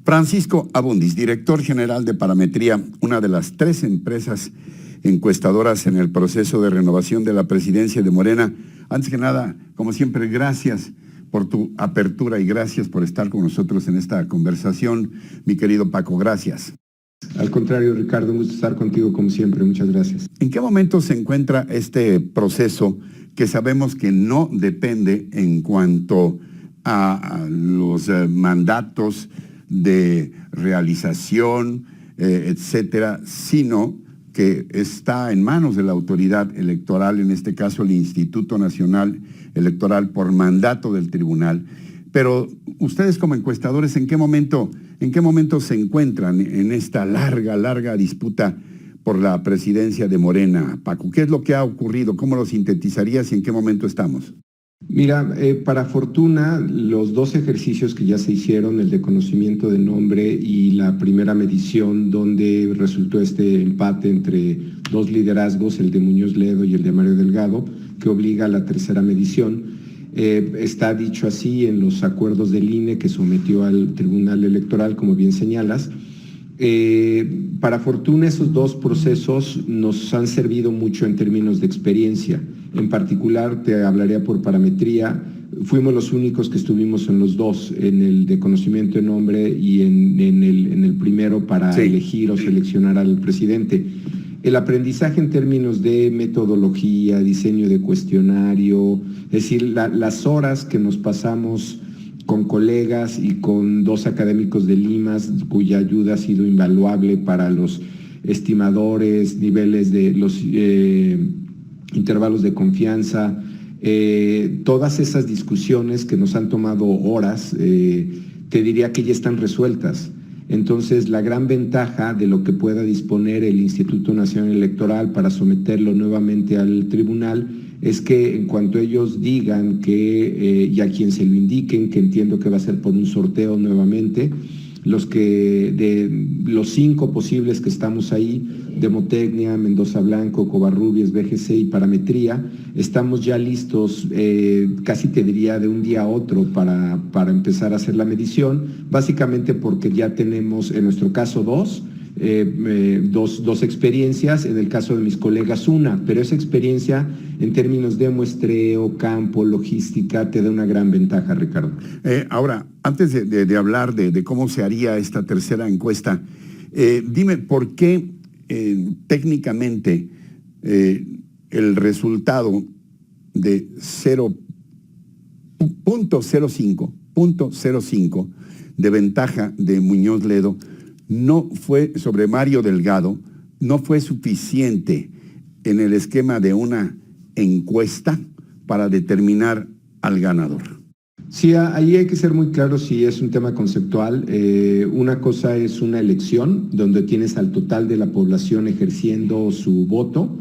Francisco Abundis, director general de Parametría, una de las 3 empresas encuestadoras en el proceso de renovación de la presidencia de Morena. Antes que nada, como siempre, gracias por tu apertura y gracias por estar con nosotros en esta conversación. Mi querido Paco, gracias. Al contrario, Ricardo, un gusto estar contigo como siempre. Muchas gracias. ¿En qué momento se encuentra este proceso que sabemos que no depende en cuanto a los mandatos de realización, etcétera, sino que está en manos de la autoridad electoral, en este caso el Instituto Nacional Electoral, por mandato del tribunal? Pero ustedes como encuestadores, ¿en qué momento se encuentran en esta larga disputa por la presidencia de Morena, Paco? ¿Qué es lo que ha ocurrido? ¿Cómo lo sintetizarías y en qué momento estamos? Mira, para fortuna, los 2 ejercicios que ya se hicieron, el de conocimiento de nombre y la primera medición, donde resultó este empate entre 2 liderazgos, el de Muñoz Ledo y el de Mario Delgado, que obliga a la tercera medición. Está dicho así en los acuerdos del INE que sometió al Tribunal Electoral, como bien señalas. Para fortuna, esos 2 procesos nos han servido mucho en términos de experiencia. En particular, te hablaría por Parametría. Fuimos los únicos que estuvimos en los 2, en el de conocimiento de nombre y en el primero para elegir o seleccionar al presidente. El aprendizaje en términos de metodología, diseño de cuestionario, es decir, las horas que nos pasamos con colegas y con 2 académicos de Limas, cuya ayuda ha sido invaluable para los estimadores, niveles de los intervalos de confianza, todas esas discusiones que nos han tomado horas, te diría que ya están resueltas. Entonces, la gran ventaja de lo que pueda disponer el Instituto Nacional Electoral para someterlo nuevamente al tribunal es que en cuanto ellos digan que, y a quien se lo indiquen, que entiendo que va a ser por un sorteo nuevamente, de los 5 posibles que estamos ahí, Demotecnia, Mendoza Blanco, Covarrubias, BGC y Parametría, estamos ya listos, casi te diría de un día a otro para empezar a hacer la medición, básicamente porque ya tenemos, en nuestro caso, dos experiencias, en el caso de mis colegas una, pero esa experiencia en términos de muestreo, campo, logística, te da una gran ventaja, Ricardo. Ahora, antes de hablar de cómo se haría esta tercera encuesta, dime por qué técnicamente el resultado de 0.05 de ventaja de Muñoz Ledo no fue sobre Mario Delgado, no fue suficiente en el esquema de una encuesta para determinar al ganador. Sí, ahí hay que ser muy claro si es un tema conceptual. Una cosa es una elección donde tienes al total de la población ejerciendo su voto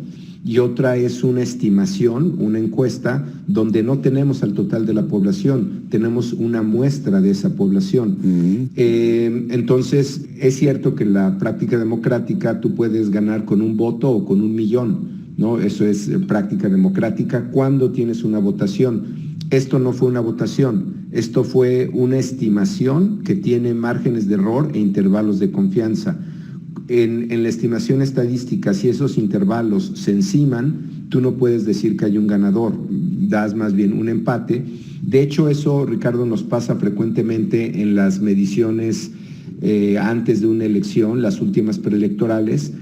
y otra es una estimación, una encuesta donde no tenemos al total de la población, tenemos una muestra de esa población. Entonces, es cierto que en la práctica democrática tú puedes ganar con un voto o con 1 millón, ¿no? Eso es práctica democrática cuando tienes una votación. Esto no fue una votación, esto fue una estimación que tiene márgenes de error e intervalos de confianza. En la estimación estadística, si esos intervalos se enciman, tú no puedes decir que hay un ganador, das más bien un empate. De hecho, eso, Ricardo, nos pasa frecuentemente en las mediciones antes de una elección, las últimas preelectorales,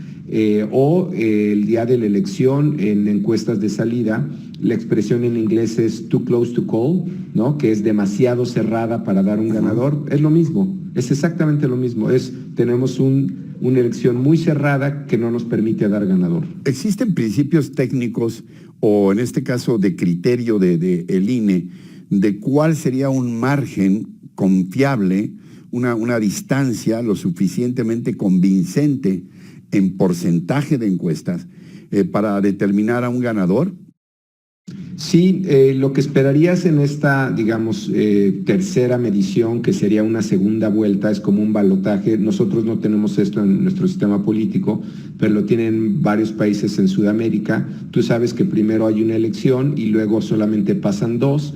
o el día de la elección en encuestas de salida. La expresión en inglés es too close to call, ¿no? Que es demasiado cerrada para dar un ganador. Es lo mismo, es exactamente lo mismo. Tenemos una elección muy cerrada que no nos permite dar ganador. ¿Existen principios técnicos o en este caso de criterio de el INE de cuál sería un margen confiable, una distancia lo suficientemente convincente en porcentaje de encuestas para determinar a un ganador? Sí, lo que esperarías en esta, digamos, tercera medición, que sería una segunda vuelta, es como un balotaje. Nosotros no tenemos esto en nuestro sistema político, pero lo tienen varios países en Sudamérica. Tú sabes que primero hay una elección y luego solamente pasan 2.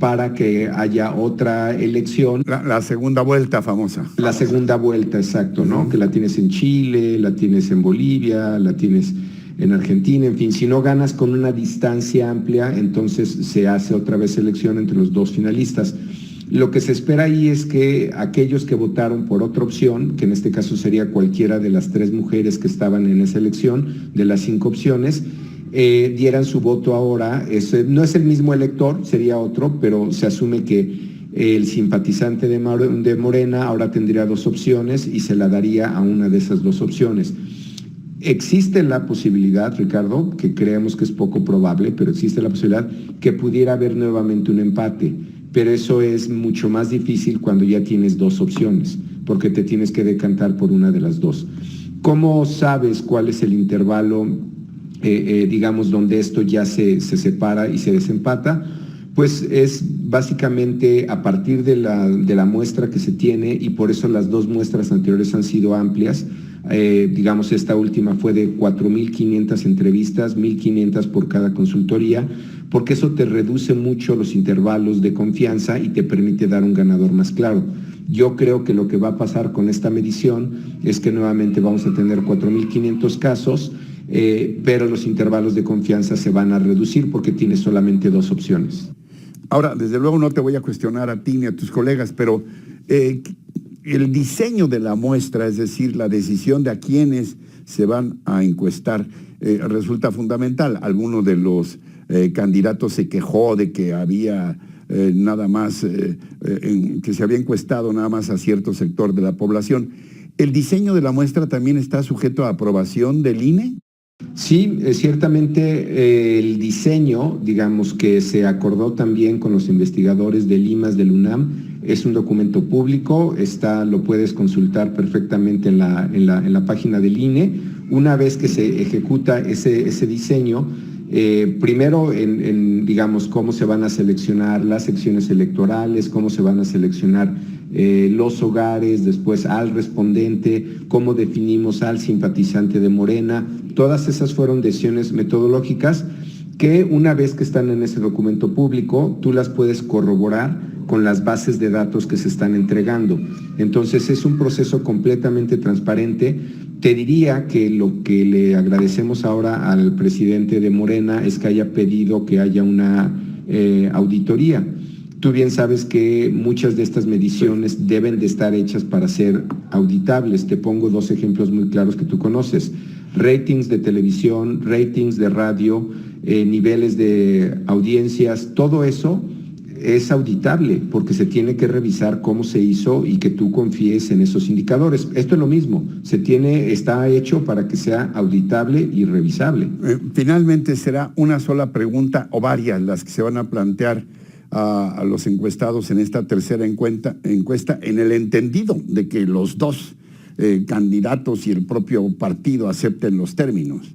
para que haya otra elección. La segunda vuelta famosa. La segunda vuelta, exacto, ¿no? Que la tienes en Chile, la tienes en Bolivia, la tienes en Argentina, en fin, si no ganas con una distancia amplia, entonces se hace otra vez elección entre los dos finalistas. Lo que se espera ahí es que aquellos que votaron por otra opción, que en este caso sería cualquiera de las 3 mujeres que estaban en esa elección, de las 5 opciones, dieran su voto ahora. No es el mismo elector, sería otro, pero se asume que el simpatizante de Morena ahora tendría 2 opciones y se la daría a una de esas 2 opciones. Existe la posibilidad, Ricardo, que creemos que es poco probable, pero existe la posibilidad que pudiera haber nuevamente un empate, pero eso es mucho más difícil cuando ya tienes 2 opciones, porque te tienes que decantar por una de las 2. ¿Cómo sabes cuál es el intervalo, digamos, donde esto ya se separa y se desempata? Pues es básicamente a partir de la muestra que se tiene, y por eso las 2 muestras anteriores han sido amplias. Digamos, esta última fue de 4.500 entrevistas, 1.500 por cada consultoría, porque eso te reduce mucho los intervalos de confianza y te permite dar un ganador más claro. Yo creo que lo que va a pasar con esta medición es que nuevamente vamos a tener 4.500 casos, pero los intervalos de confianza se van a reducir porque tienes solamente 2 opciones. Ahora, desde luego no te voy a cuestionar a ti ni a tus colegas, pero el diseño de la muestra, es decir, la decisión de a quiénes se van a encuestar, resulta fundamental. Alguno de los candidatos se quejó de que había nada más, que se había encuestado nada más a cierto sector de la población. ¿El diseño de la muestra también está sujeto a aprobación del INE? Sí, ciertamente el diseño, digamos, que se acordó también con los investigadores del IMAS, del UNAM, es un documento público, lo puedes consultar perfectamente en la página del INE. Una vez que se ejecuta ese diseño, primero digamos, cómo se van a seleccionar las secciones electorales, cómo se van a seleccionar los hogares, después al respondente, cómo definimos al simpatizante de Morena. Todas esas fueron decisiones metodológicas que una vez que están en ese documento público, tú las puedes corroborar con las bases de datos que se están entregando. Entonces es un proceso completamente transparente. Te diría que lo que le agradecemos ahora al presidente de Morena es que haya pedido que haya una auditoría. Tú bien sabes que muchas de estas mediciones deben de estar hechas para ser auditables. Te pongo 2 ejemplos muy claros que tú conoces. Ratings de televisión, ratings de radio, niveles de audiencias, todo eso es auditable porque se tiene que revisar cómo se hizo y que tú confíes en esos indicadores. Esto es lo mismo, está hecho para que sea auditable y revisable. Finalmente, ¿será una sola pregunta o varias las que se van a plantear a los encuestados en esta tercera encuesta, en el entendido de que los 2 candidatos y el propio partido acepten los términos?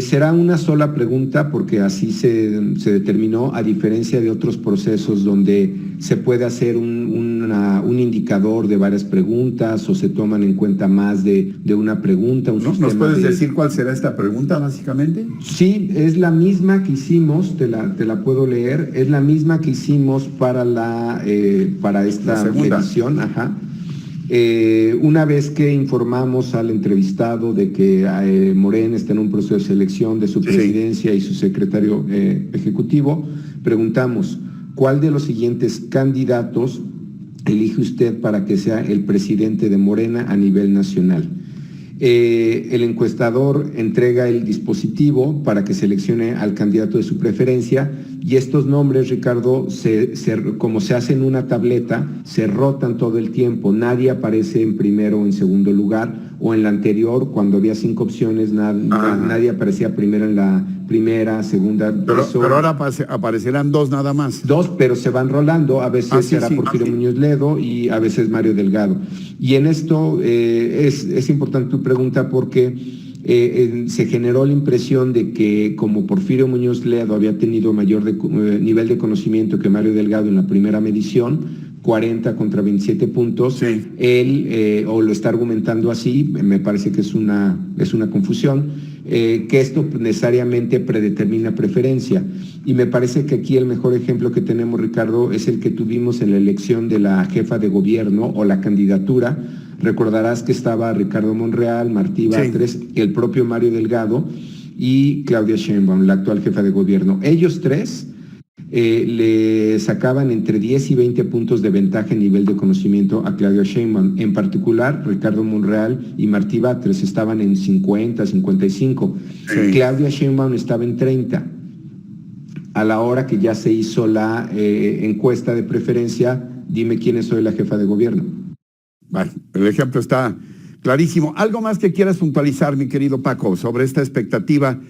Será una sola pregunta porque así se determinó, a diferencia de otros procesos donde se puede hacer un indicador de varias preguntas o se toman en cuenta más de una pregunta. ¿Nos puedes decir cuál será esta pregunta básicamente? Sí, es la misma que hicimos, te la puedo leer, es la misma que hicimos para esta medición. Ajá. Una vez que informamos al entrevistado de que Morena está en un proceso de selección de su presidencia y su secretario ejecutivo, preguntamos, ¿cuál de los siguientes candidatos elige usted para que sea el presidente de Morena a nivel nacional? El encuestador entrega el dispositivo para que seleccione al candidato de su preferencia y estos nombres, Ricardo, como se hace en una tableta, se rotan todo el tiempo. Nadie aparece en primero o en segundo lugar, o en la anterior, cuando había 5 opciones, nadie aparecía primero en la primera, segunda. Pero ahora aparecerán 2 nada más. 2, pero se van rolando, a veces será Porfirio Muñoz Ledo y a veces Mario Delgado. Y en esto es importante tu pregunta porque se generó la impresión de que como Porfirio Muñoz Ledo había tenido mayor nivel de conocimiento que Mario Delgado en la primera medición, 40 contra 27 puntos, él o lo está argumentando así, me parece que es una confusión, que esto necesariamente predetermina preferencia. Y me parece que aquí el mejor ejemplo que tenemos, Ricardo, es el que tuvimos en la elección de la jefa de gobierno o la candidatura. Recordarás que estaba Ricardo Monreal, Martí Batres, el propio Mario Delgado y Claudia Sheinbaum, la actual jefa de gobierno. Ellos tres le sacaban entre 10 y 20 puntos de ventaja en nivel de conocimiento a Claudia Sheinbaum. En particular, Ricardo Monreal y Martí Batres estaban en 50, 55. Sí. Claudia Sheinbaum estaba en 30. A la hora que ya se hizo la encuesta de preferencia, dime quién es hoy la jefa de gobierno. Bueno, el ejemplo está clarísimo. ¿Algo más que quieras puntualizar, mi querido Paco, sobre esta expectativa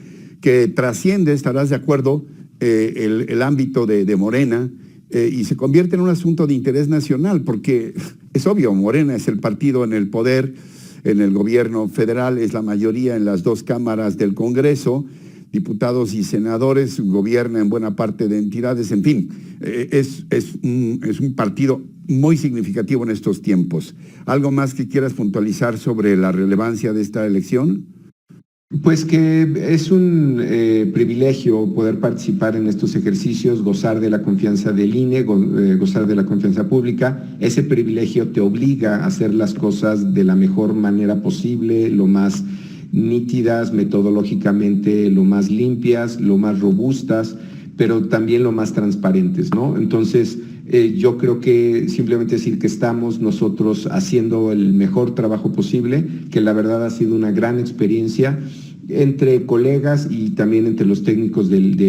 que trasciende, estarás de acuerdo, el ámbito de Morena y se convierte en un asunto de interés nacional? Porque es obvio, Morena es el partido en el poder, en el gobierno federal, es la mayoría en las dos cámaras del Congreso, diputados y senadores, gobierna en buena parte de entidades, en fin, es un partido muy significativo en estos tiempos. ¿Algo más que quieras puntualizar sobre la relevancia de esta elección? Pues que es un privilegio poder participar en estos ejercicios, gozar de la confianza del INE, gozar de la confianza pública. Ese privilegio te obliga a hacer las cosas de la mejor manera posible, lo más nítidas, metodológicamente lo más limpias, lo más robustas, pero también lo más transparentes, ¿no? Entonces, yo creo que simplemente decir que estamos nosotros haciendo el mejor trabajo posible, que la verdad ha sido una gran experiencia entre colegas y también entre los técnicos del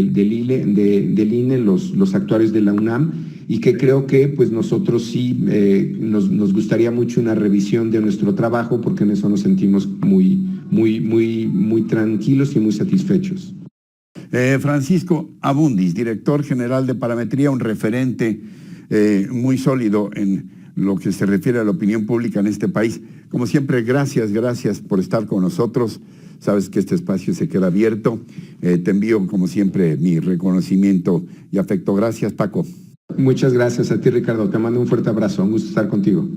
INE, los actuarios de la UNAM, y que creo que pues nosotros sí nos gustaría mucho una revisión de nuestro trabajo, porque en eso nos sentimos muy tranquilos y muy satisfechos. Francisco Abundis, director general de Parametría, un referente muy sólido en lo que se refiere a la opinión pública en este país. Como siempre, gracias por estar con nosotros. Sabes que este espacio se queda abierto. Te envío, como siempre, mi reconocimiento y afecto. Gracias, Paco. Muchas gracias a ti, Ricardo. Te mando un fuerte abrazo. Un gusto estar contigo.